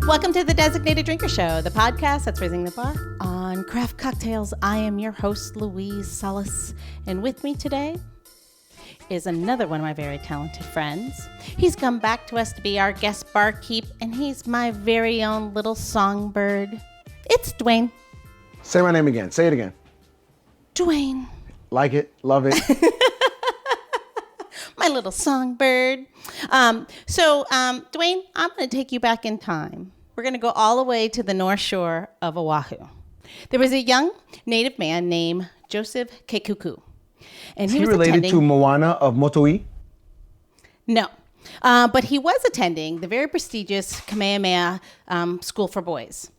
Welcome to the Designated Drinker Show, the podcast that's raising the bar on craft cocktails. I am your host, Louise Salas, and with me today is another one of my very talented friends. He's come back to us to be our guest barkeep, and he's my very own little songbird. It's Dwayne. Say my name again. Say it again. Dwayne. Like it. Love it. My little songbird. Dwayne, I'm going to take you back in time. We're going to go all the way to the North Shore of Oahu. There was a young native man named Joseph Kekuku. And he was related to Moana of Motoi? No. But he was attending the very prestigious Kamehameha School for Boys.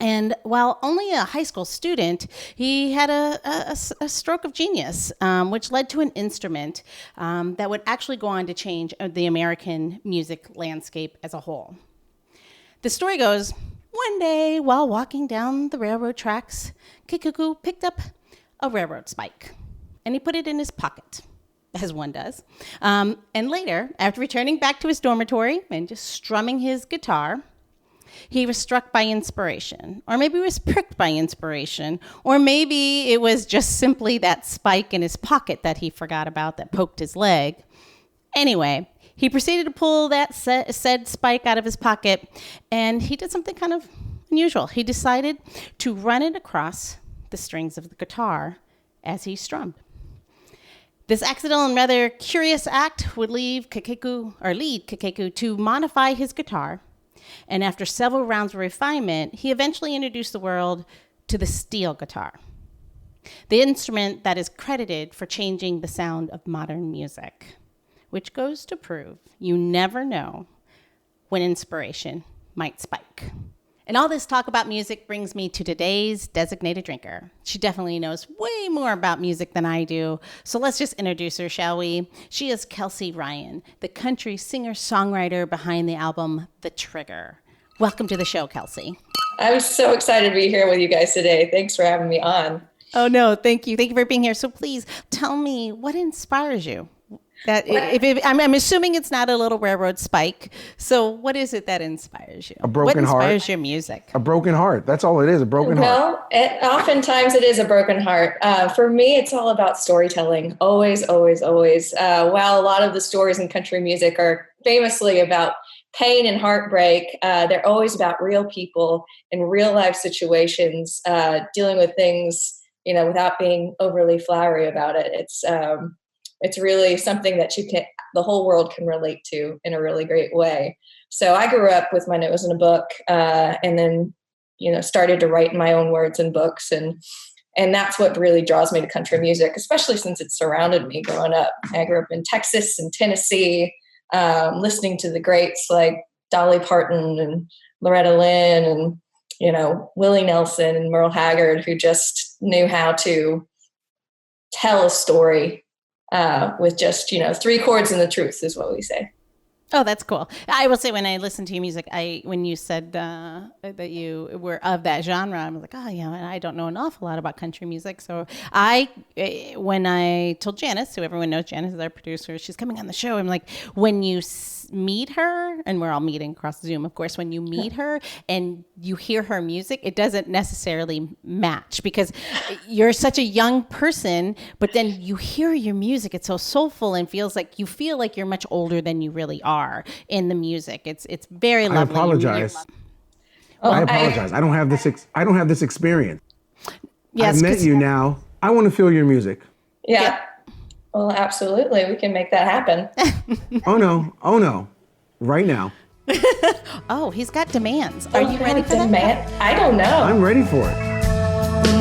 And while only a high school student, he had a stroke of genius, which led to an instrument that would actually go on to change the American music landscape as a whole. The story goes, one day while walking down the railroad tracks, Kekuku picked up a railroad spike, and he put it in his pocket, as one does. And later, after returning back to his dormitory and just strumming his guitar, he was struck by inspiration, or maybe he was pricked by inspiration, or maybe it was just simply that spike in his pocket that he forgot about that poked his leg. Anyway, he proceeded to pull that said spike out of his pocket, and he did something kind of unusual. He decided to run it across the strings of the guitar as he strummed. This accidental and rather curious act would lead Kekuku to modify his guitar. And after several rounds of refinement, he eventually introduced the world to the steel guitar, the instrument that is credited for changing the sound of modern music, which goes to prove you never know when inspiration might spike. And all this talk about music brings me to today's designated drinker. She definitely knows way more about music than I do. So let's just introduce her, shall we? She is Kelsey Ryan, the country singer-songwriter behind the album The Trigger. Welcome to the show, Kelsey. I'm so excited to be here with you guys today. Thanks for having me on. Oh, no, thank you. Thank you for being here. So please tell me, what inspires you? I'm assuming it's not a little railroad spike. So what is it that inspires you? A broken heart. What inspires your music? A broken heart. That's all it is, a broken heart. Well, oftentimes it is a broken heart. For me, it's all about storytelling. Always, always, always. While a lot of the stories in country music are famously about pain and heartbreak, they're always about real people in real life situations, dealing with things, without being overly flowery about it. It's really something that the whole world can relate to in a really great way. So I grew up with my nose in a book, and then, started to write my own words in books. And that's what really draws me to country music, especially since it surrounded me growing up. I grew up in Texas and Tennessee, listening to the greats like Dolly Parton and Loretta Lynn and, Willie Nelson and Merle Haggard, who just knew how to tell a story with just, 3 chords and the truth is what we say. Oh, that's cool. I will say when I listened to your music, when you said that you were of that genre, I was like, I don't know an awful lot about country music. So when I told Janice, who everyone knows, Janice is our producer, she's coming on the show. I'm like, when you meet her, and we're all meeting across Zoom, of course, when you meet her and you hear her music, it doesn't necessarily match because you're such a young person, but then you hear your music, it's so soulful and feels like you feel like you're much older than you really are in the music. It's very lovely. I apologize. I don't have this experience. Yes, I've met you now. I want to feel your music. Yeah. Well, absolutely. We can make that happen. Oh no. Right now. Oh, he's got demands. Are you ready for that? I don't know. I'm ready for it.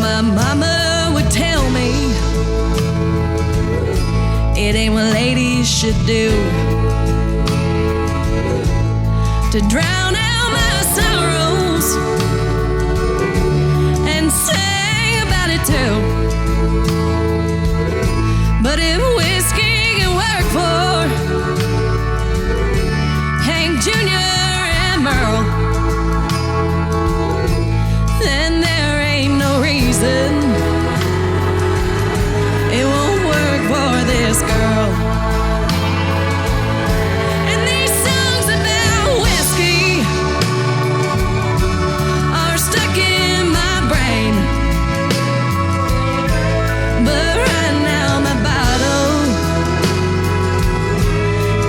My mama would tell me it ain't what ladies should do to drown out my sorrows and sing about it too. But if whiskey can work for Hank Jr. and Merle, then there ain't no reason it won't work for this girl. And these songs about whiskey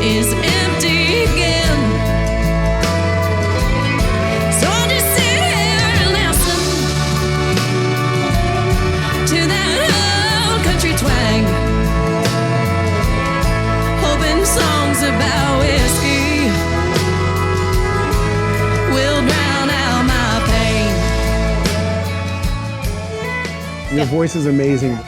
is empty again. So I'll just sit here and listen to that old country twang, hoping songs about whiskey will drown out my pain. Your voice is amazing.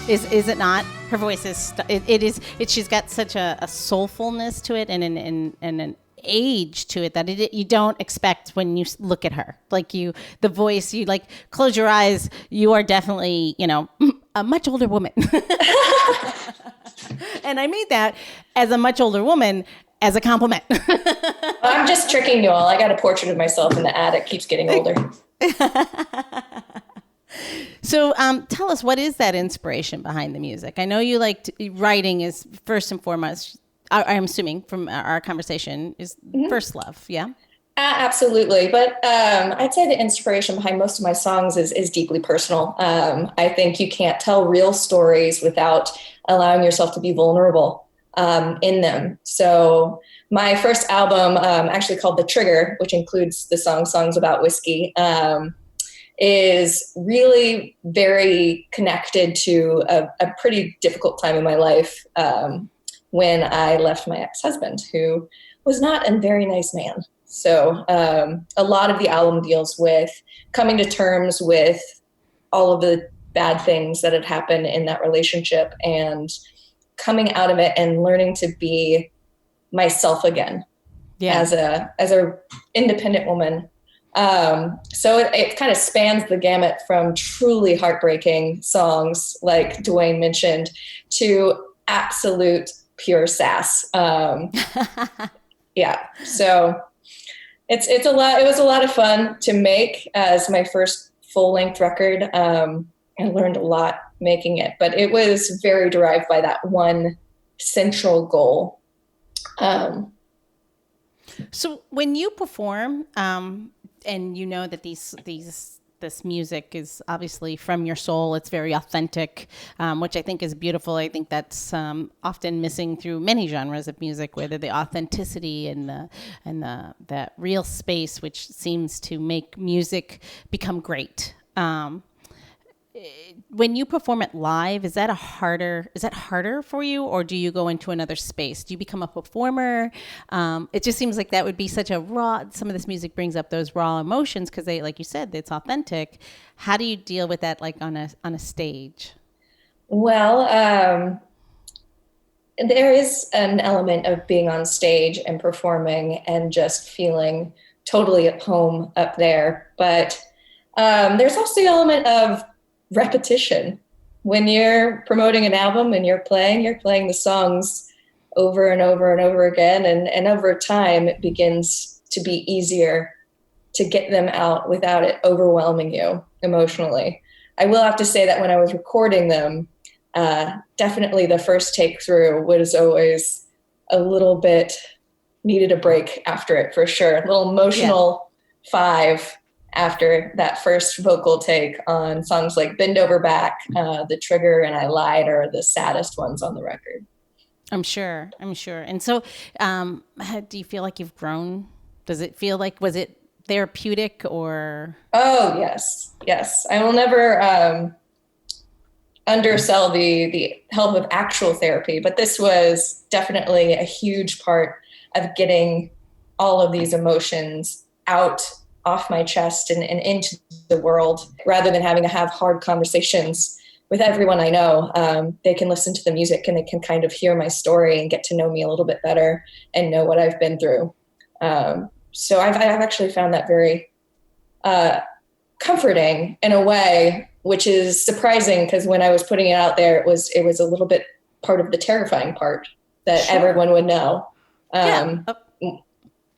Is it not? Her voice is. It is. She's got such a soulfulness to it, and an age to it that you don't expect when you look at her. Like the voice. You like close your eyes. You are definitely, a much older woman. And I mean that as a much older woman as a compliment. I'm just tricking you all. I got a portrait of myself in the attic. Keeps getting older. So tell us, what is that inspiration behind the music? I know you writing is first and foremost, I'm assuming from our conversation, is first love, yeah? Absolutely. But I'd say the inspiration behind most of my songs is deeply personal. I think you can't tell real stories without allowing yourself to be vulnerable in them. So my first album, actually called The Trigger, which includes the Songs About Whiskey, is really very connected to a pretty difficult time in my life when I left my ex-husband, who was not a very nice man. So a lot of the album deals with coming to terms with all of the bad things that had happened in that relationship and coming out of it and learning to be myself again as a independent woman. So it kind of spans the gamut from truly heartbreaking songs like Dwayne mentioned to absolute pure sass. Yeah. So it's a lot. It was a lot of fun to make as my first full length record. I learned a lot making it, but it was very derived by that one central goal. So when you perform, and you know that this music is obviously from your soul, it's very authentic, which I think is beautiful. I think that's often missing through many genres of music, whether the authenticity and that real space, which seems to make music become great. When you perform it live, is that harder for you, or do you go into another space? Do you become a performer? It just seems like that would be such a raw, some of this music brings up those raw emotions because they, like you said, it's authentic. How do you deal with that like on a stage? Well, there is an element of being on stage and performing and just feeling totally at home up there. But there's also the element of repetition. When you're promoting an album and you're playing the songs over and over and over again. And over time, it begins to be easier to get them out without it overwhelming you emotionally. I will have to say that when I was recording them, definitely the first take through was always a little bit, needed a break after it for sure. A little emotional 5 after that first vocal take on songs like Bend Over Back, The Trigger, and I Lied are the saddest ones on the record. I'm sure. And so do you feel like you've grown? Does it feel like, was it therapeutic or? Oh, yes. I will never undersell the help of actual therapy, but this was definitely a huge part of getting all of these emotions out off my chest and into the world, rather than having to have hard conversations with everyone I know. They can listen to the music and they can kind of hear my story and get to know me a little bit better and know what I've been through. So I've actually found that very comforting in a way, which is surprising because when I was putting it out there, it was a little bit part of the terrifying part that everyone would know.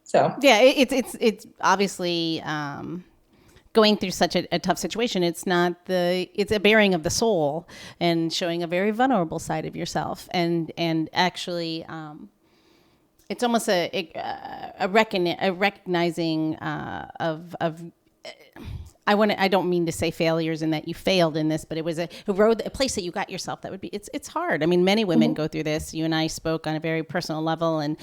So yeah, it's obviously going through such a tough situation. It's a bearing of the soul and showing a very vulnerable side of yourself, and actually, it's almost a recognizing of I don't mean to say failures and that you failed in this, but it was a road, a place that you got yourself. That would be, it's hard. I mean, many women go through this. You and I spoke on a very personal level and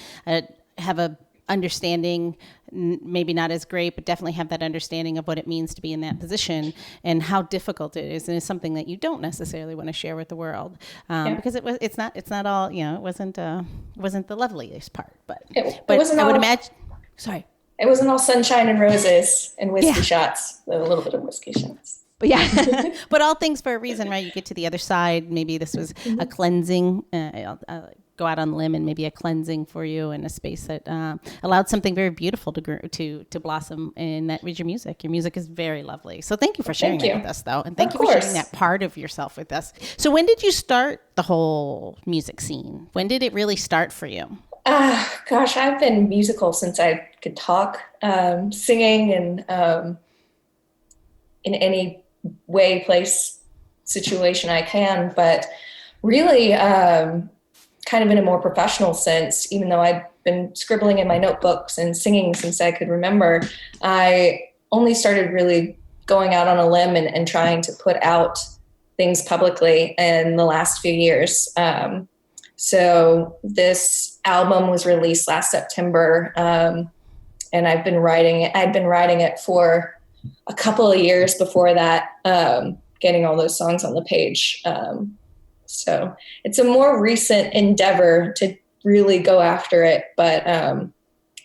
have a understanding, maybe not as great, but definitely have that understanding of what it means to be in that position and how difficult it is. And it's something that you don't necessarily want to share with the world, because it's not all, it wasn't the loveliest part, but I would imagine, sorry. It wasn't all sunshine and roses and whiskey shots, a little bit of whiskey shots. But yeah, but all things for a reason, right? You get to the other side. Maybe this was a cleansing, go out on a limb, and maybe a cleansing for you in a space that allowed something very beautiful to blossom. And that was your music. Your music is very lovely. So thank you for sharing that with us, though. And thank you for sharing that part of yourself with us. So when did you start the whole music scene? When did it really start for you? Gosh, I've been musical since I could talk, singing and in any way, place, situation I can, but really kind of in a more professional sense, even though I've been scribbling in my notebooks and singing since I could remember, I only started really going out on a limb and trying to put out things publicly in the last few years. So this album was released last September, and I've been writing it. I'd been writing it for a couple of years before that, getting all those songs on the page. So it's a more recent endeavor to really go after it. But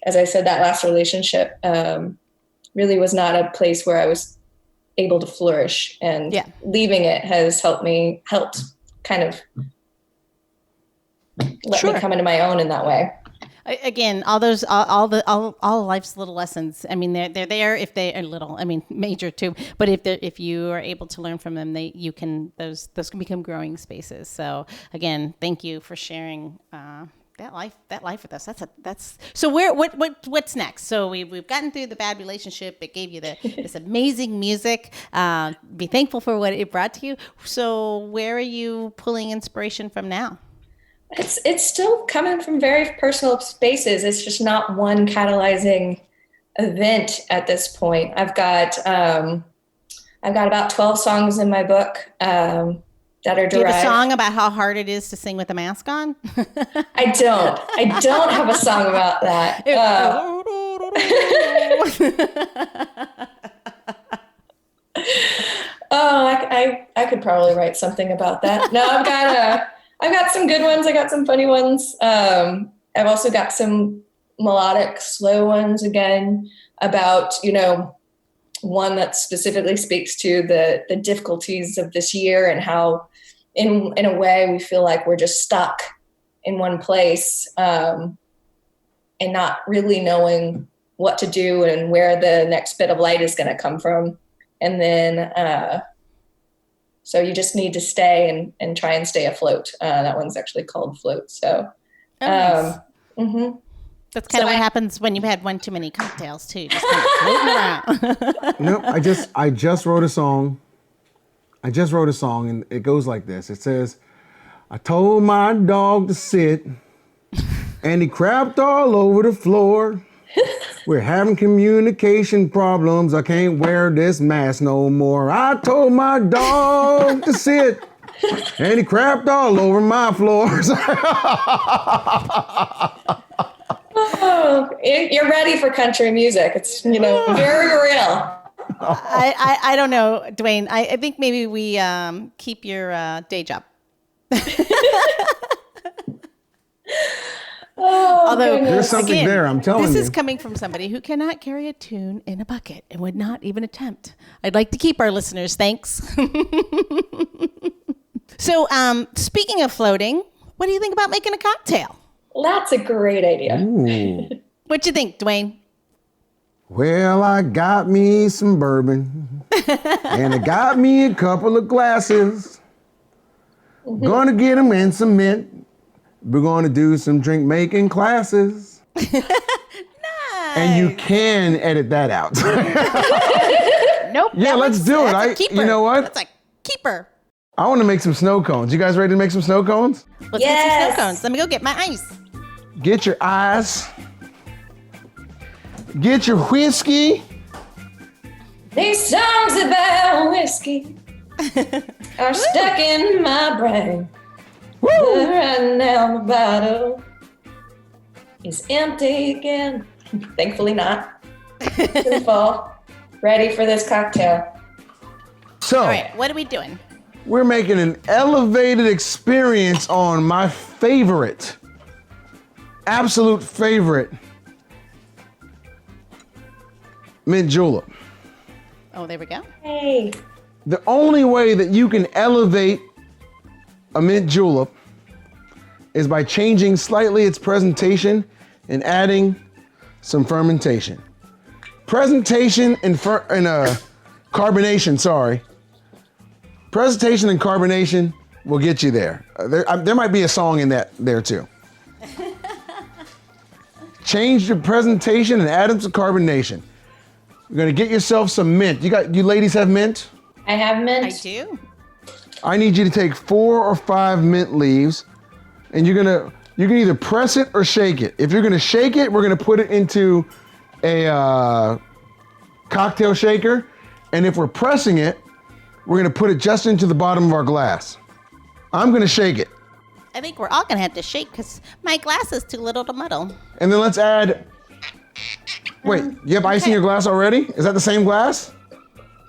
as I said, that last relationship really was not a place where I was able to flourish, and leaving it has helped kind of let me come into my own in that way. Again, all life's little lessons. I mean, they're there if they are little. I mean, major too. But if you are able to learn from them, those can become growing spaces. So again, thank you for sharing that life with us. So what's next? So we've gotten through the bad relationship. It gave you this amazing music. Be thankful for what it brought to you. So where are you pulling inspiration from now? It's still coming from very personal spaces. It's just not one catalyzing event at this point. I've got about 12 songs in my book that are derived. Do you have a song about how hard it is to sing with a mask on? I don't have a song about that. I could probably write something about that. No, I've got some good ones. I got some funny ones. I've also got some melodic, slow ones again about, one that specifically speaks to the difficulties of this year and how in a way we feel like we're just stuck in one place and not really knowing what to do and where the next bit of light is going to come from. And then, so you just need to stay and try and stay afloat. That one's actually called Float. So, nice. That's kind of what happens when you've had one too many cocktails too. Just kind of floating around. No, I just wrote a song. And it goes like this. It says, I told my dog to sit and he crapped all over the floor. We're having communication problems. I can't wear this mask no more. I told my dog to sit, and he crapped all over my floors. Oh, you're ready for country music. It's, very real. I don't know, Dwayne. I think maybe we keep your day job. Although there's something there, I'm telling you. This is coming from somebody who cannot carry a tune in a bucket and would not even attempt. I'd like to keep our listeners, thanks. So, speaking of floating, what do you think about making a cocktail? That's a great idea. Ooh. What you think, Dwayne? Well, I got me some bourbon and I got me a couple of glasses. Gonna get them in some mint. We're going to do some drink making classes. Nice. And you can edit that out. Nope. Yeah, let's do it. You know what? That's a keeper. I want to make some snow cones. You guys ready to make some snow cones? Let's get some snow cones. Let me go get my ice. Get your ice. Get your whiskey. These songs about whiskey are stuck in my brain. But right now, my bottle is empty again. Thankfully not. To the fall. Ready for this cocktail. So, All right, what are we doing? we're making an elevated experience on my favorite, absolute favorite, mint julep. Oh, there we go. Hey. The only way that you can elevate a mint julep is by changing slightly its presentation and adding some fermentation. Presentation and carbonation, sorry. Presentation and carbonation will get you there. There might be a song in there too. Change your presentation and add some carbonation. You're gonna get yourself some mint. You ladies have mint? I have mint. I do. I need you to take 4 or 5 mint leaves, and you can either press it or shake it. If you're gonna shake it, we're gonna put it into a cocktail shaker, and if we're pressing it, we're gonna put it just into the bottom of our glass. I'm gonna shake it. I think we're all gonna have to shake because my glass is too little to muddle. And then let's add, wait, you have ice in your glass already? Is that the same glass?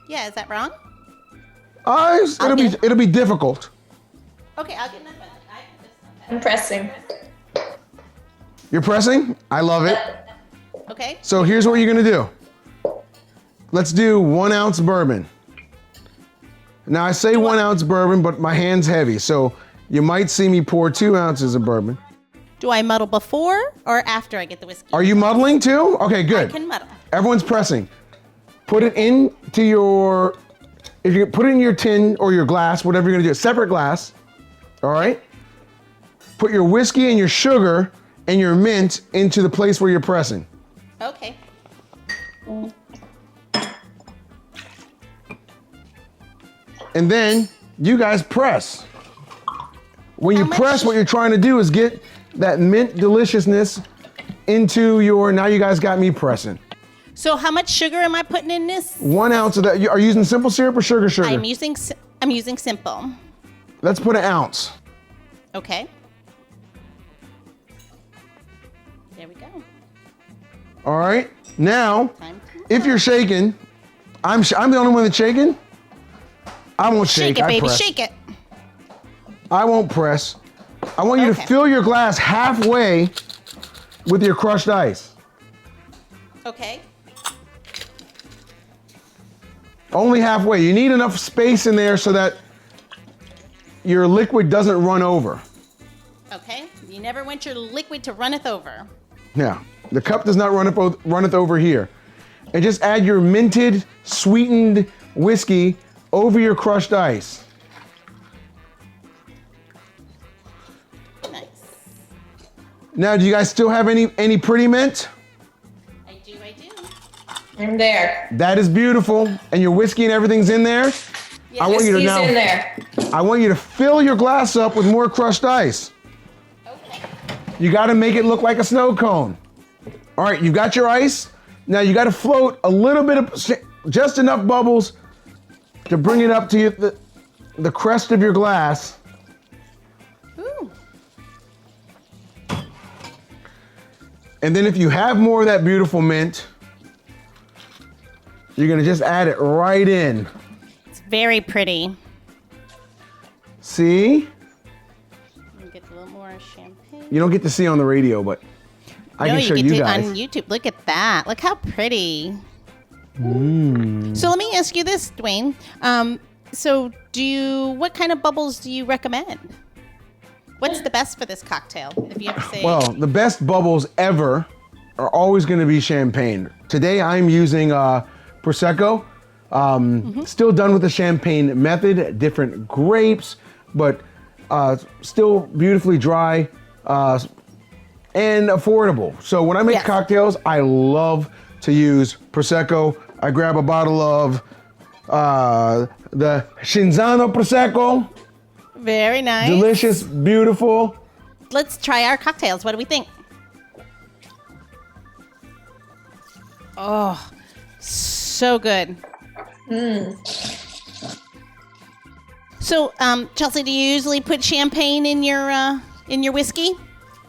Yeah, is that wrong? It'll be difficult. Okay, I'll get another one. I'm pressing. You're pressing? I love it. Okay. So here's what you're gonna do. Let's do 1 ounce bourbon. Now I say 1 ounce bourbon, but my hand's heavy, so you might see me pour 2 ounces of bourbon. Do I muddle before or after I get the whiskey? Are you muddling too? Okay, I good. can muddle. Everyone's pressing. Put it into if you put it in your tin or your glass, whatever you're gonna do, a separate glass, all right? Put your whiskey and your sugar and your mint into the place where you're pressing. Okay. And then you guys press. When you How much- press, what you're trying to do is get that mint deliciousness into now you guys got me pressing. So how much sugar am I putting in this? 1 ounce of that. Are you using simple syrup or sugar? I'm using simple. Let's put 1 ounce. Okay. There we go. All right. Now, Time to if you're shaking, I'm the only one that's shaking. I won't shake. shake it, I baby, press. shake it. I won't press. I want you to Okay. fill your glass halfway with your crushed ice. Okay. Only halfway. You need enough space in there so that your liquid doesn't run over. Okay. You never want your liquid to runneth over. Yeah, the cup does not runneth over here. And just add your minted, sweetened whiskey over your crushed ice. Nice. Now, do you guys still have any pretty mint? I do. I'm there. That is beautiful. And your whiskey and everything's in there. Yeah, I want you to Whiskey's now. in there. I want you to fill your glass up with more crushed ice. Okay. You got to make it look like a snow cone. All right, you've got your ice. Now you got to float a little bit of, just enough bubbles to bring it up to the crest of your glass. Ooh. And then if you have more of that beautiful mint, you're gonna just add it right in. It's very pretty. See? Get a little more champagne. You don't get to see on the radio, but I can show you you get to guys. on YouTube. Look at that. Look how pretty. So let me ask you this, Dwayne. So what kind of bubbles do you recommend? What's the best for this cocktail? If you have to say. Well, the best bubbles ever are always gonna be champagne. Today I'm using Prosecco. Still done with the champagne method, different grapes, but still beautifully dry and affordable. So when I make Yes. cocktails, I love to use Prosecco. I grab a bottle of the Cinzano Prosecco. Very nice. Delicious, beautiful. Let's try our cocktails. What do we think? Oh, so good. So, Chelsea, do you usually put champagne in your whiskey?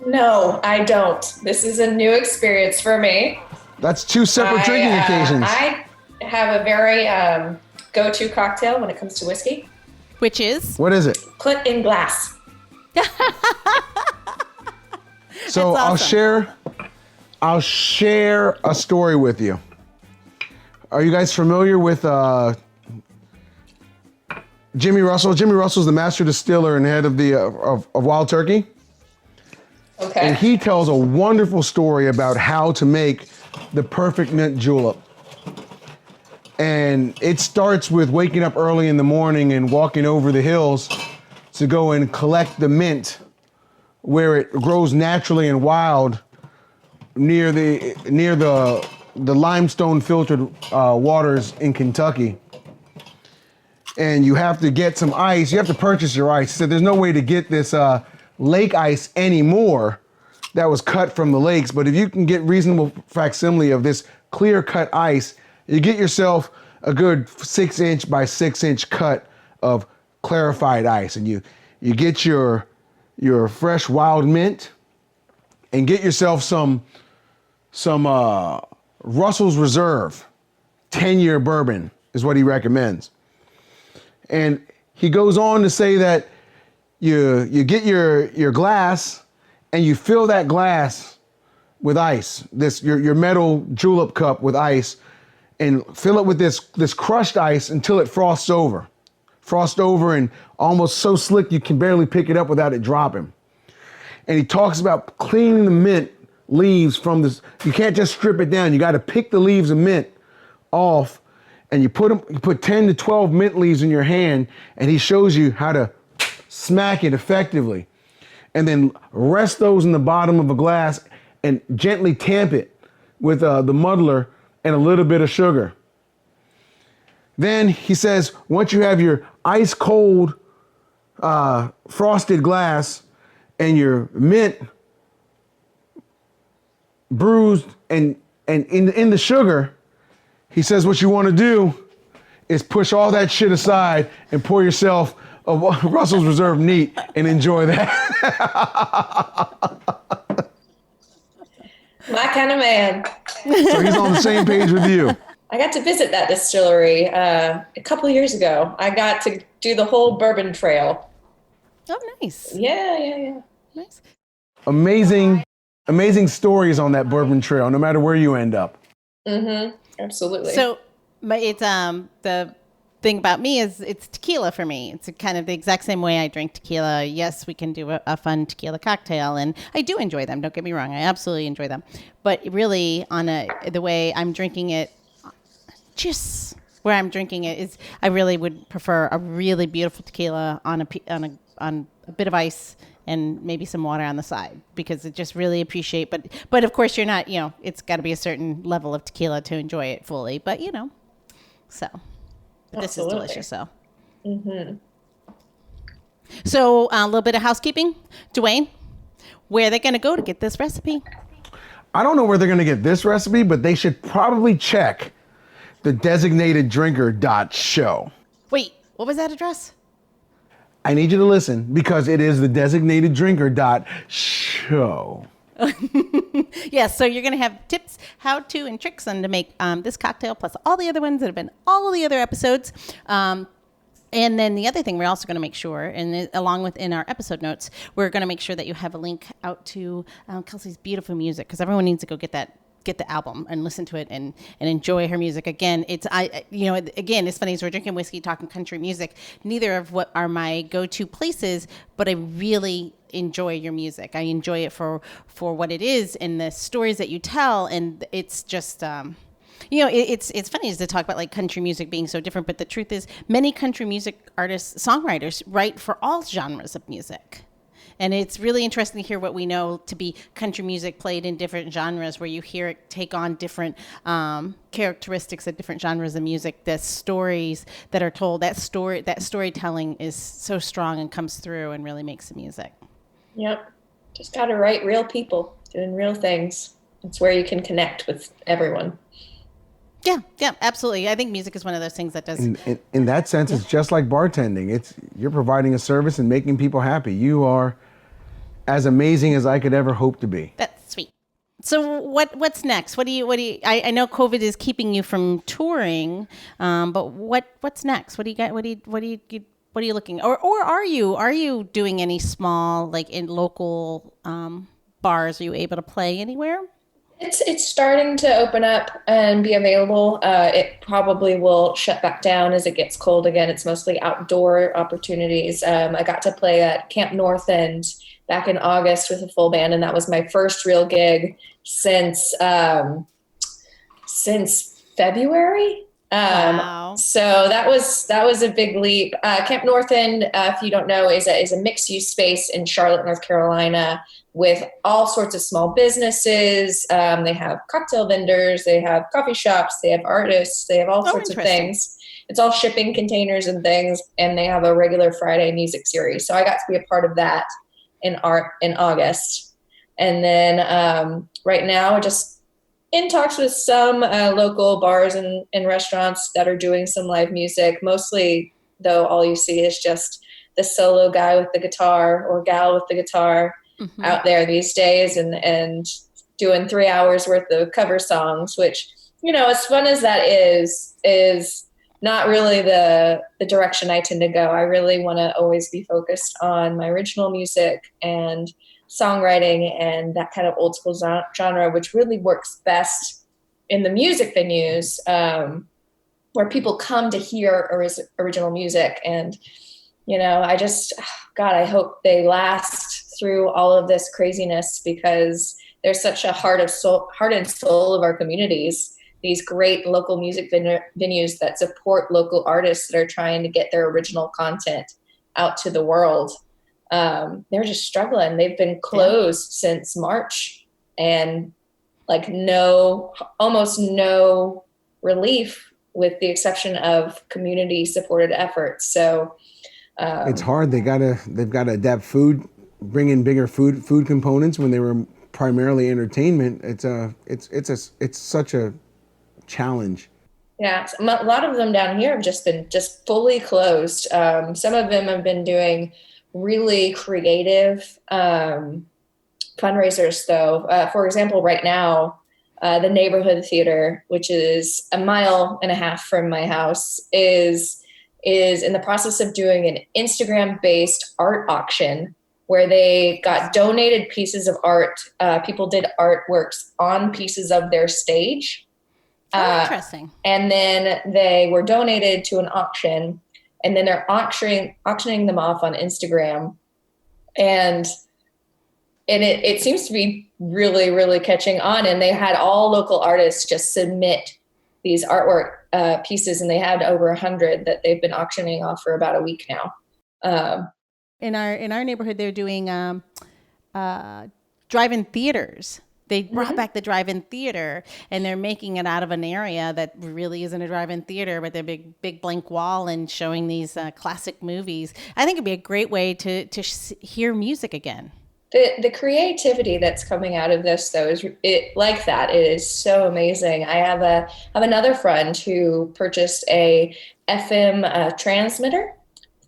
No, I don't. This is a new experience for me. That's two separate drinking occasions. I have a very go-to cocktail when it comes to whiskey. Which is? What is it? Put in glass. So awesome. I'll share a story with you. Are you guys familiar with Jimmy Russell? Jimmy Russell's the master distiller and head of the of Wild Turkey. Okay. And he tells a wonderful story about how to make the perfect mint julep. And it starts with waking up early in the morning and walking over the hills to go and collect the mint where it grows naturally and wild near the limestone filtered waters in Kentucky. And you have to get some ice. You have to purchase your ice. So there's no way to get this lake ice anymore that was cut from the lakes. But if you can get reasonable facsimile of this clear cut ice, you get yourself a good 6-inch by 6-inch cut of clarified ice. And you get your fresh wild mint and get yourself some Russell's Reserve 10-year bourbon is what he recommends. And he goes on to say that you get your glass and you fill that glass with ice, your metal julep cup with ice, and fill it with this crushed ice until it frosts over. Frost over and almost so slick you can barely pick it up without it dropping. And he talks about cleaning the mint leaves from this. You can't just strip it down. You got to pick the leaves of mint off, and you put 10 to 12 mint leaves in your hand, and he shows you how to smack it effectively. And then rest those in the bottom of a glass and gently tamp it with the muddler and a little bit of sugar. Then he says, once you have your ice cold frosted glass and your mint bruised and in the sugar, he says what you want to do is push all that shit aside and pour yourself a Russell's Reserve neat and enjoy that. My kind of man. So he's on the same page with you. I got to visit that distillery a couple of years ago. I got to do the whole bourbon trail. Oh, nice. Yeah. Nice. Amazing stories on that bourbon trail, no matter where you end up. Mm-hmm. Absolutely. So, it's the thing about me is it's tequila for me. It's kind of the exact same way I drink tequila. Yes, we can do a fun tequila cocktail, and I do enjoy them. Don't get me wrong. I absolutely enjoy them. But really, the way I'm drinking it, just where I'm drinking it is, I really would prefer a really beautiful tequila on a bit of ice and maybe some water on the side, because it just really appreciate. But of course, you're not. It's got to be a certain level of tequila to enjoy it fully. But so. But this is delicious, so. Mm-hmm. So a little bit of housekeeping. Dwayne, where are they going to go to get this recipe? I don't know where they're going to get this recipe, but they should probably check the designateddrinker.show. Wait, what was that address? I need you to listen because it is the designateddrinker.show. Yes, so you're going to have tips, how to, and tricks on to make this cocktail, plus all the other ones that have been all of the other episodes. And then the other thing we're also going to make sure, and along with in our episode notes, we're going to make sure that you have a link out to Kelsey's beautiful music, because everyone needs to go get the album and listen to it and enjoy her music. Again, it's funny, as we're drinking whiskey, talking country music, neither of what are my go-to places, but I really enjoy your music. I enjoy it for what it is and the stories that you tell. And it's just, it's funny to talk about like country music being so different, but the truth is many country music artists, songwriters write for all genres of music. And it's really interesting to hear what we know to be country music played in different genres, where you hear it take on different characteristics of different genres of music. The stories that are told, that storytelling is so strong and comes through and really makes the music. Yep. Just got to write real people doing real things. It's where you can connect with everyone. Yeah, yeah, absolutely. I think music is one of those things that does. In that sense, it's just like bartending. You're providing a service and making people happy. You are as amazing as I could ever hope to be. That's sweet. So what's next? I know COVID is keeping you from touring, but what's next? What do you got? What are you looking? Or are you doing any small, like, in local bars? Are you able to play anywhere? It's starting to open up and be available. It probably will shut back down as it gets cold again. It's mostly outdoor opportunities. I got to play at Camp North End back in August with a full band, and that was my first real gig since February. Wow. So that was a big leap. Camp North End, if you don't know, is a mixed use space in Charlotte, North Carolina, with all sorts of small businesses. They have cocktail vendors, they have coffee shops, they have artists, they have all sorts of things. It's all shipping containers and things, and they have a regular Friday music series. So I got to be a part of that in August. And then right now, just in talks with some local bars and restaurants that are doing some live music. Mostly, though, all you see is just the solo guy with the guitar or gal with the guitar out there these days, and doing 3 hours worth of cover songs, which, as fun as that is not really the direction I tend to go. I really want to always be focused on my original music and songwriting and that kind of old school genre, which really works best in the music venues, where people come to hear original music. And, I hope they last through all of this craziness, because there's such a heart and soul of our communities, these great local music venues that support local artists that are trying to get their original content out to the world. They're just struggling. They've been closed since March, and almost no relief, with the exception of community supported efforts. So it's hard. They've got to adapt food, bring in bigger food components when they were primarily entertainment. It's such a challenge. Yeah, a lot of them down here have just been fully closed. Some of them have been doing really creative fundraisers, though. For example, right now, the neighborhood theater, which is 1.5 miles from my house, is in the process of doing an Instagram-based art auction where they got donated pieces of art. People did artworks on pieces of their stage. Interesting. And then they were donated to an auction, and then they're auctioning them off on Instagram. And it seems to be really, really catching on. And they had all local artists just submit these artwork pieces, and they had over 100 that they've been auctioning off for about a week now. In our neighborhood, they're doing drive-in theaters. They brought back the drive-in theater, and they're making it out of an area that really isn't a drive-in theater, but they're big blank wall and showing these classic movies. I think it'd be a great way to hear music again. The creativity that's coming out of this, though, it is so amazing. I have another friend who purchased a FM transmitter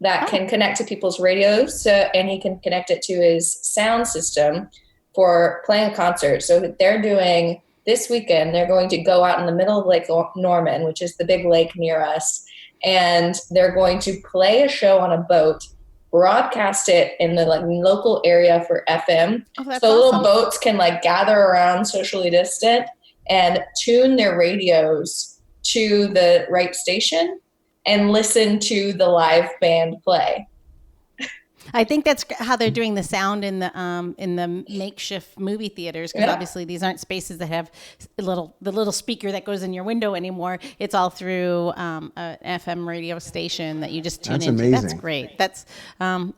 that can connect to people's radios, and he can connect it to his sound system for playing a concert. So they're doing this weekend, they're going to go out in the middle of Lake Norman, which is the big lake near us, and they're going to play a show on a boat, broadcast it in the local area for FM. Oh, that's so awesome. Little boats can gather around socially distant and tune their radios to the right station and listen to the live band play. I think that's how they're doing the sound in the makeshift movie theaters, because obviously these aren't spaces that have the little speaker that goes in your window anymore. It's all through an FM radio station that you just tune into. Amazing. That's great. That's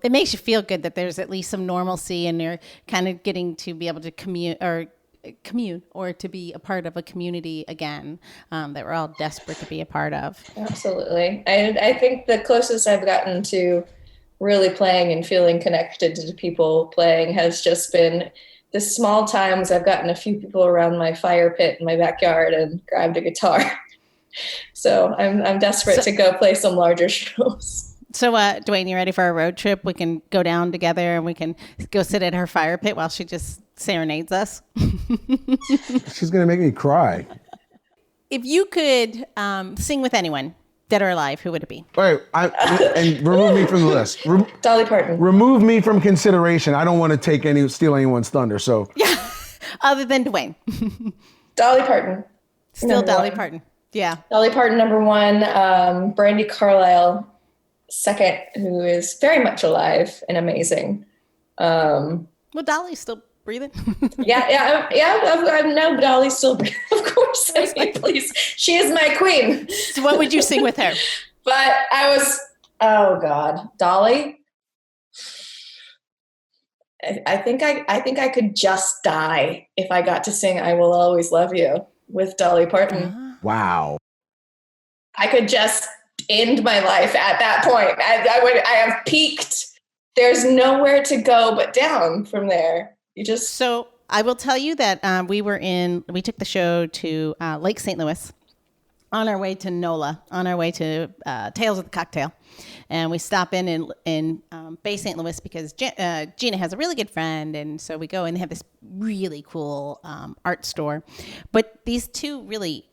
it makes you feel good that there's at least some normalcy, and you're kind of getting to be able to commune or to be a part of a community again, that we're all desperate to be a part of. Absolutely. I think the closest I've gotten to really playing and feeling connected to people playing has just been the small times I've gotten a few people around my fire pit in my backyard and grabbed a guitar. So I'm desperate to go play some larger shows. So, Dwayne, you ready for a road trip? We can go down together and we can go sit at her fire pit while she just serenades us. She's going to make me cry. If you could sing with anyone, dead or alive, who would it be? All right, and remove me from the list. Dolly Parton. Remove me from consideration. I don't want to steal anyone's thunder. So Other than Dwayne. Dolly Parton. Still Number Dolly one. Parton. Yeah. Dolly Parton, number one. Brandy Carlisle, second, who is very much alive and amazing. Well, Dolly's still breathing. I know Dolly's still breathing. Of course, I mean, please. She is my queen. So what would you sing with her? But oh God, Dolly. I think I could just die if I got to sing "I Will Always Love You" with Dolly Parton. wow. I could just end my life at that point. I have peaked. There's nowhere to go but down from there. So I will tell you that we took the show to Lake St. Louis on our way to NOLA, on our way to Tales of the Cocktail. And we stop in Bay St. Louis because Gina has a really good friend. And so we go and they have this really cool art store. But these two really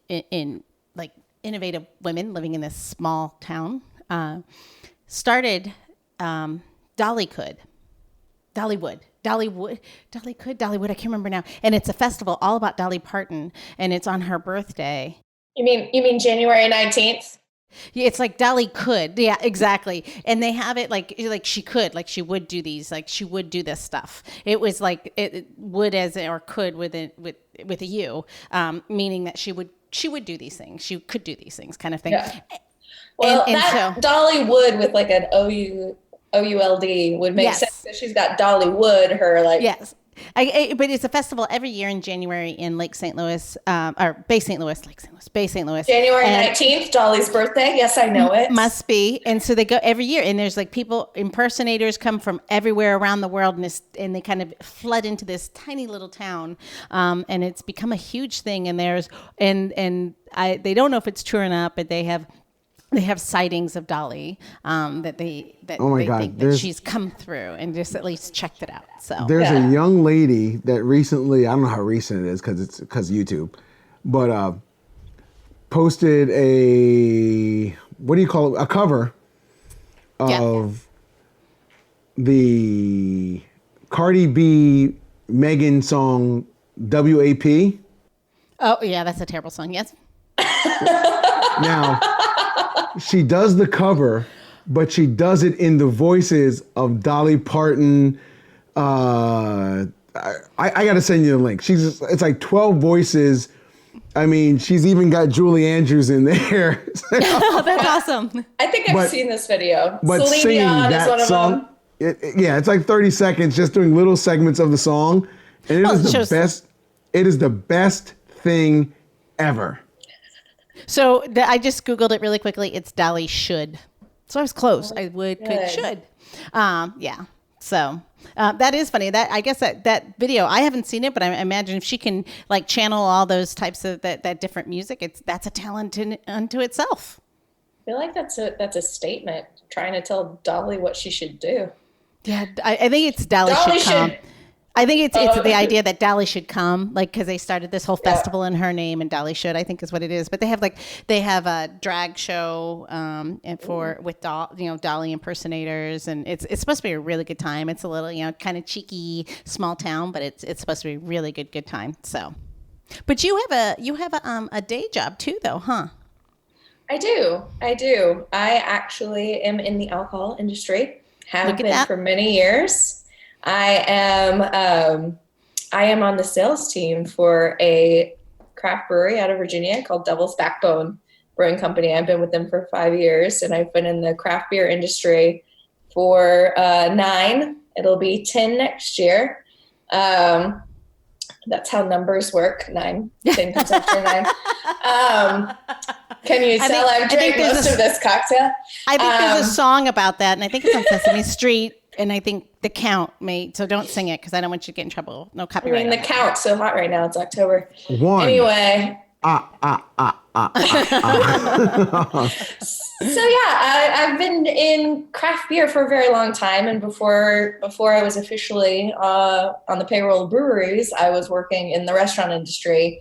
innovative women living in this small town started Dollywood. I can't remember now. And it's a festival all about Dolly Parton, and it's on her birthday. You mean January 19th? Yeah, it's like Dolly could. Yeah, exactly. And they have it like she could, like she would do these, like she would do this stuff. It was like it would or could with a U, meaning that she would do these things. She could do these things, kind of thing. Yeah. Well, so Dollywood with like an OULD would make sense because she's got Dollywood, her like. Yes. But it's a festival every year in January in Lake St. Louis, or Bay St. Louis. January 19th, Dolly's birthday. Yes, I know it. Must be. And so they go every year, and there's like impersonators come from everywhere around the world, and they kind of flood into this tiny little town, and it's become a huge thing. And they don't know if it's true or not, but they have sightings of Dolly that they think that she's come through and just at least checked it out. So there's a young lady that recently, I don't know how recent it is because YouTube, but posted a cover of the Cardi B Megan song WAP. Oh yeah, that's a terrible song. Yes. Now. She does the cover, but she does it in the voices of Dolly Parton. I got to send you the link. It's like 12 voices. I mean, she's even got Julie Andrews in there. Oh, that's awesome. I think I've seen this video. But Celine singing Dion that is one of song, them. it's like 30 seconds just doing little segments of the song. And it is the best. It is the best thing ever. So I just Googled it really quickly. It's Dolly should. So I was close. I would, could, should. Yeah. So that is funny. That I guess that video, I haven't seen it, but I imagine if she can like channel all those types of that different music, that's a talent unto itself. I feel like that's a statement trying to tell Dolly what she should do. Yeah, I think it's Dolly should come. I think it's the idea that Dolly should come, like, because they started this whole festival in her name, and Dolly should, I think, is what it is. But they have a drag show with Dolly impersonators, and it's supposed to be a really good time. It's a little kind of cheeky small town, but it's supposed to be a really good time. So, but you have a day job too, though, huh? I do. I actually am in the alcohol industry. Have been for many years. I am on the sales team for a craft brewery out of Virginia called Devil's Backbone Brewing Company. I've been with them for 5 years, and I've been in the craft beer industry for 9. It'll be 10 next year. That's how numbers work. 9. 10 comes after 9. Can you tell I've drank most of this cocktail? I think there's a song about that, and I think it's on Sesame Street. And I think The Count so don't sing it because I don't want you to get in trouble. No copyright. The Count's so hot right now. It's October. 1. Anyway, So yeah, I've been in craft beer for a very long time, and before I was officially on the payroll of breweries, I was working in the restaurant industry,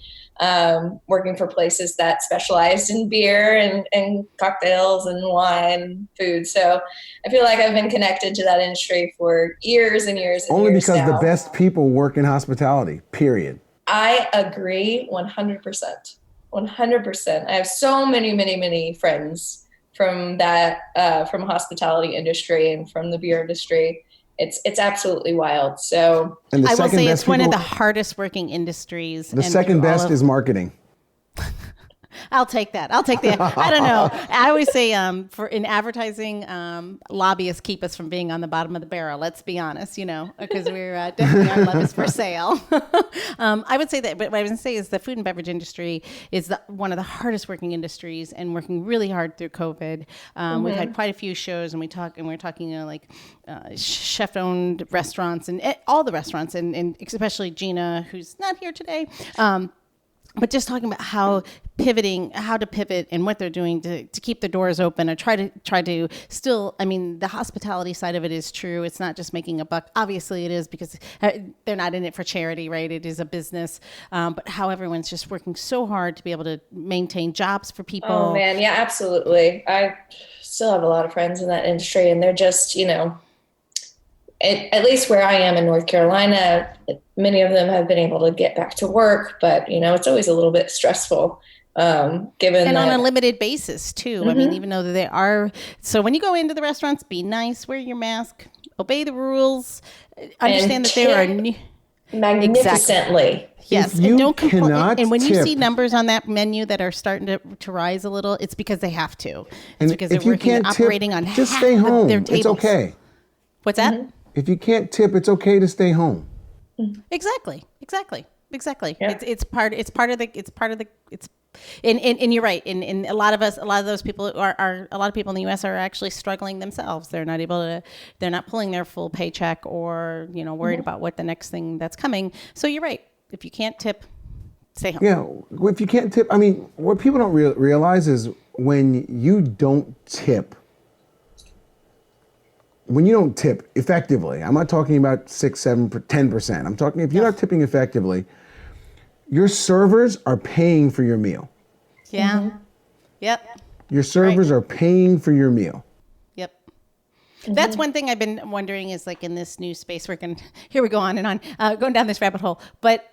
working for places that specialized in beer and cocktails and wine and food. So I feel like I've been connected to that industry for years and years and Only years because now. the best people work in hospitality, period. I agree 100%. 100%. I have so many friends from that, from hospitality industry and from the beer industry. It's absolutely wild. So And the I will second say best it's one of people- the hardest working industries. The second best is marketing. I'll take that. I don't know. I always say for in advertising, lobbyists keep us from being on the bottom of the barrel. Let's be honest, because we're definitely our love is for sale. I would say that, but what I was going to say is the food and beverage industry is one of the hardest working industries and working really hard through COVID. We've had quite a few shows, and we're talking like chef-owned restaurants and all the restaurants, and especially Gina, who's not here today. But just talking about how to pivot and what they're doing to keep the doors open or try to still, I mean, the hospitality side of it is true. It's not just making a buck. Obviously it is, because they're not in it for charity, right? It is a business. But how everyone's just working so hard to be able to maintain jobs for people. Oh man. Yeah, absolutely. I still have a lot of friends in that industry, and they're just, at least where I am in North Carolina, many of them have been able to get back to work, but it's always a little bit stressful, given and that, on a limited basis too. I mean, even though they are, so when you go into the restaurants, be nice, wear your mask, obey the rules, understand that there are magnificently. Yes, If you and don't complain. cannot And when you tip- see numbers on that menu that are starting to rise a little, it's because they have to. It's And because if they're you working can't operating tip, on just half stay of home. their It's tables. okay. What's that? If you can't tip, it's okay to stay home. Exactly. Yeah. It's part of the and you're right. And a lot of those people are a lot of people in the US are actually struggling themselves. They're not pulling their full paycheck, or worried about what the next thing that's coming. So you're right. If you can't tip, stay home. Yeah, if you can't tip, I mean, what people don't realize is when you don't tip effectively, I'm not talking about 6, 7, 10%. I'm talking if you're not tipping effectively, your servers are paying for your meal. Yeah. Yep. Your servers are paying for your meal. Yep. That's one thing I've been wondering is, like, in this new space, here we go on and on, going down this rabbit hole, but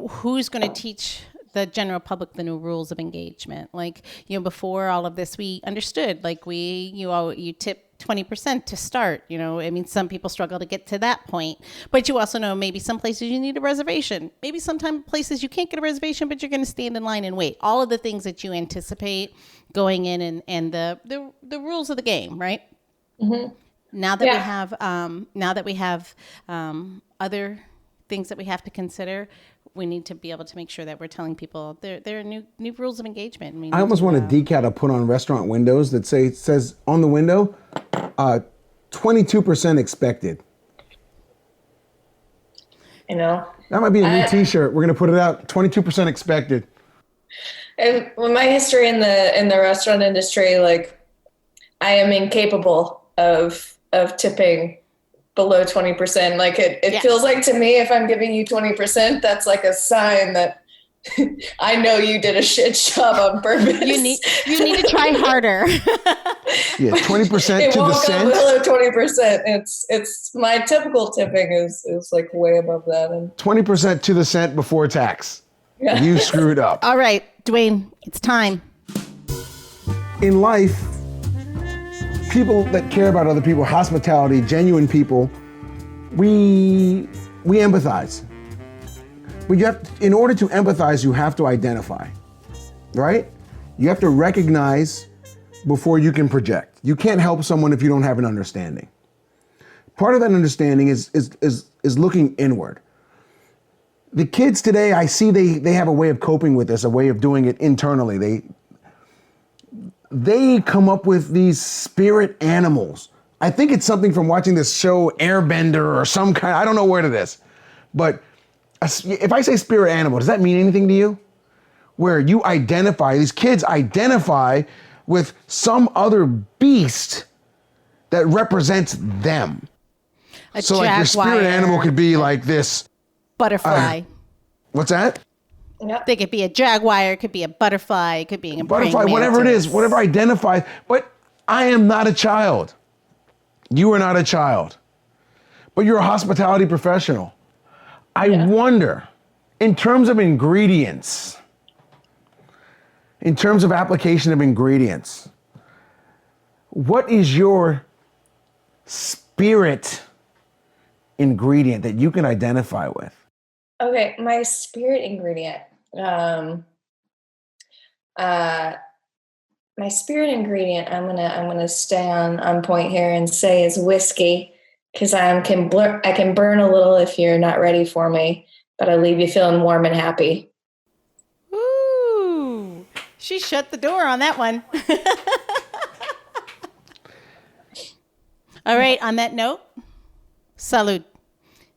who's going to teach the general public the new rules of engagement? Like, before all of this, we understood, like, you tip 20% to start, I mean, some people struggle to get to that point, but you also know maybe some places you need a reservation. Maybe sometimes places you can't get a reservation, but you're going to stand in line and wait. All of the things that you anticipate going in and the rules of the game, right? Mm-hmm. Now that we have other things that we have to consider, we need to be able to make sure that we're telling people there are new rules of engagement. I almost want a decal to put on restaurant windows that says on the window, 22% expected. That might be a new T-shirt. We're gonna put it out. 22% expected. And with my history in the restaurant industry, like, I am incapable of tipping below 20%. Like it feels like to me, if I'm giving you 20%, that's like a sign that I know you did a shit job on purpose. You need to try harder. Yeah, 20% to the cent. It won't go below 20%. It's my typical tipping is like way above that. And 20% to the cent before tax. Yeah. You screwed up. All right, Dwayne, it's time. In life, people that care about other people, hospitality, genuine people, we empathize. But in order to empathize, you have to identify, right? You have to recognize before you can project. You can't help someone if you don't have an understanding. Part of that understanding is looking inward. The kids today, I see they have a way of coping with this, a way of doing it internally. They come up with these spirit animals. I think it's something from watching this show Airbender or some kind, I don't know where it is. But if I say spirit animal, does that mean anything to you? where these kids identify with some other beast that represents them. So like your spirit animal could be like this butterfly. What's that? Yep. They could be a jaguar, it could be a butterfly, it could be a Butterfly, whatever it is, whatever identifies. But I am not a child. You are not a child. But you're a hospitality professional. I wonder, in terms of ingredients, in terms of application of ingredients, what is your spirit ingredient that you can identify with? Okay, my spirit ingredient. My spirit ingredient. I'm gonna stay on point here and say is whiskey, because I can burn a little if you're not ready for me, but I leave you feeling warm and happy. Ooh, she shut the door on that one. All right, on that note, salud.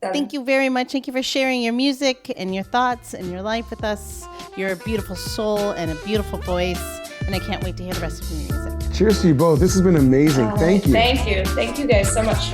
Thank you very much. Thank you for sharing your music and your thoughts and your life with us. You're a beautiful soul and a beautiful voice, and I can't wait to hear the rest of your music. Cheers to you both. This has been amazing. Thank you. Thank you. Thank you guys so much.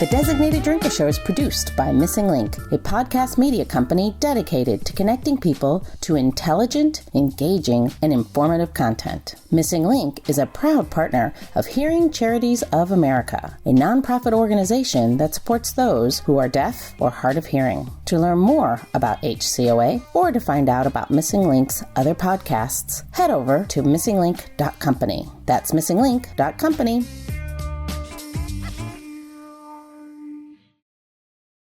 The Designated Drinker Show is produced by Missing Link, a podcast media company dedicated to connecting people to intelligent, engaging, and informative content. Missing Link is a proud partner of Hearing Charities of America, a nonprofit organization that supports those who are deaf or hard of hearing. To learn more about HCOA or to find out about Missing Link's other podcasts, head over to missinglink.company. That's missinglink.company.